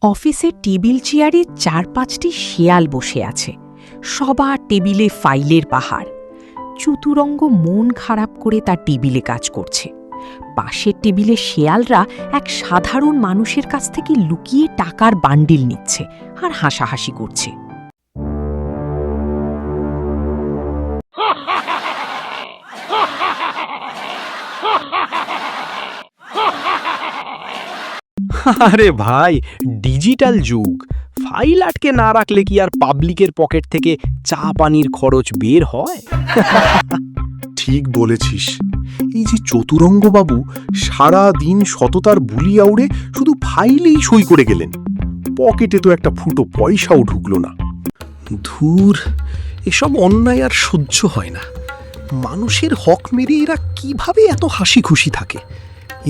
অফিসের টেবিল চেয়ারে ৪-৫টি শেয়াল বসে আছে। সবার টেবিলে ফাইলের পাহাড়। চতুরঙ্গ মন খারাপ করে তার টেবিলে কাজ করছে। পাশের টেবিলে শেয়ালরা এক সাধারণ মানুষের কাছ থেকে লুকিয়ে টাকার বান্ডিল নিচ্ছে আর হাসাহাসি করছে। আরে ভাই, ডিজিটাল যুগ। ফাইল আটকে না রাখলে কি আর পাবলিকের পকেট থেকে চা পানির খরচ বের হয়? ঠিক বলেছিস। এই যে চতুরঙ্গবাবু সারা দিন সততার বুলি আউড়ে শুধু ফাইলেই সই করে গেলেন, পকেটে তো একটা ফুটো পয়সাও ঢুকলো না। ধুর, এসব অন্যায় আর সহ্য হয় না। মানুষের হক মেরে এরা কিভাবে এত হাসি খুশি থাকে?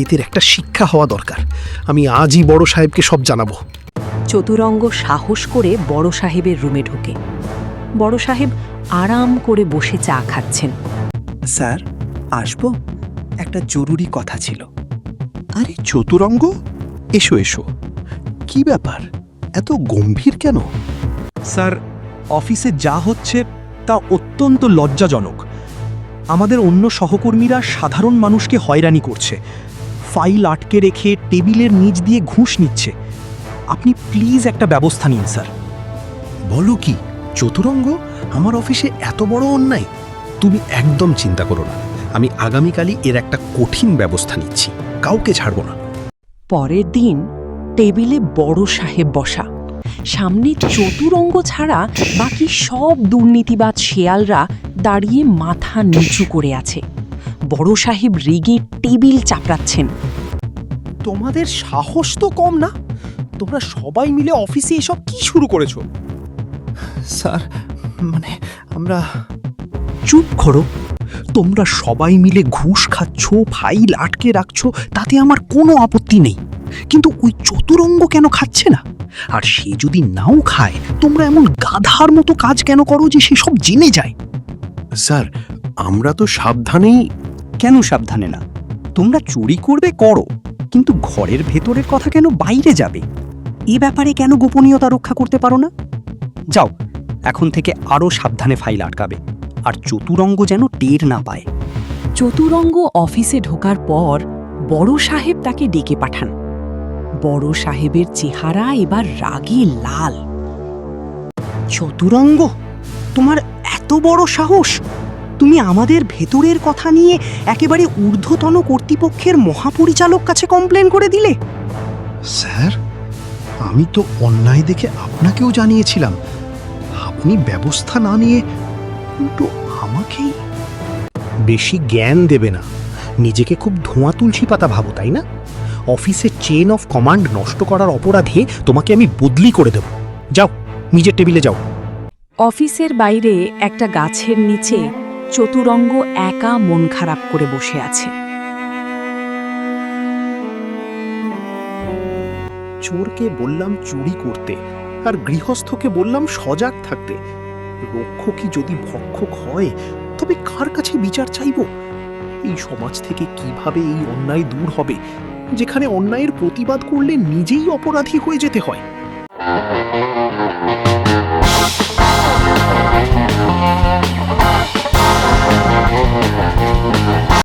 এদের একটা শিক্ষা হওয়া দরকার। আমি আজই বড় সাহেবকে সব জানাবো। চতুরঙ্গ সাহস করে বড় সাহেবের রুমে ঢোকে। বড় সাহেব আরাম করে বসে চা খাচ্ছেন। স্যার, আসবো? একটা জরুরি কথা ছিল। আরে চতুরঙ্গ, এসো এসো। কি ব্যাপার, এত গম্ভীর কেন? স্যার, অফিসে যা হচ্ছে তা অত্যন্ত লজ্জাজনক। আমাদের অন্য সহকর্মীরা সাধারণ মানুষকে হয়রানি করছে, ফাইল আটকে রেখে টেবিলের নিচ দিয়ে ঘুষ নিচ্ছে। আপনি প্লিজ একটা ব্যবস্থা নিন স্যার। বলো কি চতুরঙ্গ, আমার অফিসে এত বড় অন্যায়? তুমি একদম চিন্তা করো না, আমি আগামীকালই এর একটা কঠিন ব্যবস্থা নিচ্ছি। কাউকে ছাড়বো না। পরের দিন টেবিলে বড় সাহেব বসা। সামনে চতুরঙ্গ ছাড়া বাকি সব দুর্নীতিবাজ শেয়ালরা দাঁড়িয়ে মাথা নিচু করে আছে। বড় সাহেব রেগে টেবিল চাপড়াচ্ছেন। তোমাদের সাহস তো কম না? তোমরা সবাই মিলে অফিসে এসব কি শুরু করেছো? স্যার, মানে আমরা... চুপ করো। তোমরা সবাই মিলে ঘুষ খাচ্ছ, ফাইল আটকে রাখছো, তাতে আমার কোনো আপত্তি নেই। কিন্তু ওই চতুরঙ্গ কেন খাচ্ছে না? আর সে যদি নাও খায়, তোমরা এমন গাধার মতো কাজ কেন করো যে সে সব জেনে যায়? স্যার, আমরা তো সাবধানেই... কেন সাবধানে না? তোমরা চুরি করবে করো, কিন্তু ঘরের ভেতরের কথা কেন বাইরে যাবে? এ ব্যাপারে কেন গোপনীয়তা রক্ষা করতে পারো না? যাও, এখন থেকে আরও সাবধানে ফাইল আটকাবে, আর চতুরঙ্গ যেন টের না পায়। চতুরঙ্গ অফিসে ঢোকার পর বড় সাহেব তাকে ডেকে পাঠান। বড় সাহেবের চেহারা এবার রাগে লাল। চতুরঙ্গ, তোমার এত বড় সাহস! তুমি আমাদের ভেতরের কথা নিয়ে একেবারে ঊর্ধ্বতন কর্তৃপক্ষের মহাপরিচালক কাছে কমপ্লেন করে দিলে। স্যার, আমি তো অন্যায় দেখে আপনাকেও জানিয়েছিলাম। আপনি ব্যবস্থা না নিয়ে উল্টো আমাকেই... বেশি জ্ঞান দেবে না। নিজেকে খুব ধোঁয়া তুলসী পাতা ভাবো, তাই না? অফিসের চেন অফ কমান্ড নষ্ট করার অপরাধে তোমাকে আমি বদলি করে দেব। যাও, নিজের টেবিলে যাও। অফিসের বাইরে একটা গাছের নিচে চতুরঙ্গ একা মন খারাপ করে বসে আছে। চোরকে বললাম চুরি করতে, আর গৃহস্থকে বললাম সজাগ থাকতে। রক্ষকই যদি ভক্ষক হয়, তবে কার কাছে বিচার চাইব? এই সমাজ থেকে কিভাবে এই অন্যায় দূর হবে, যেখানে অন্যায়ের প্রতিবাদ করলে নিজেই অপরাধী হয়ে যেতে হয়?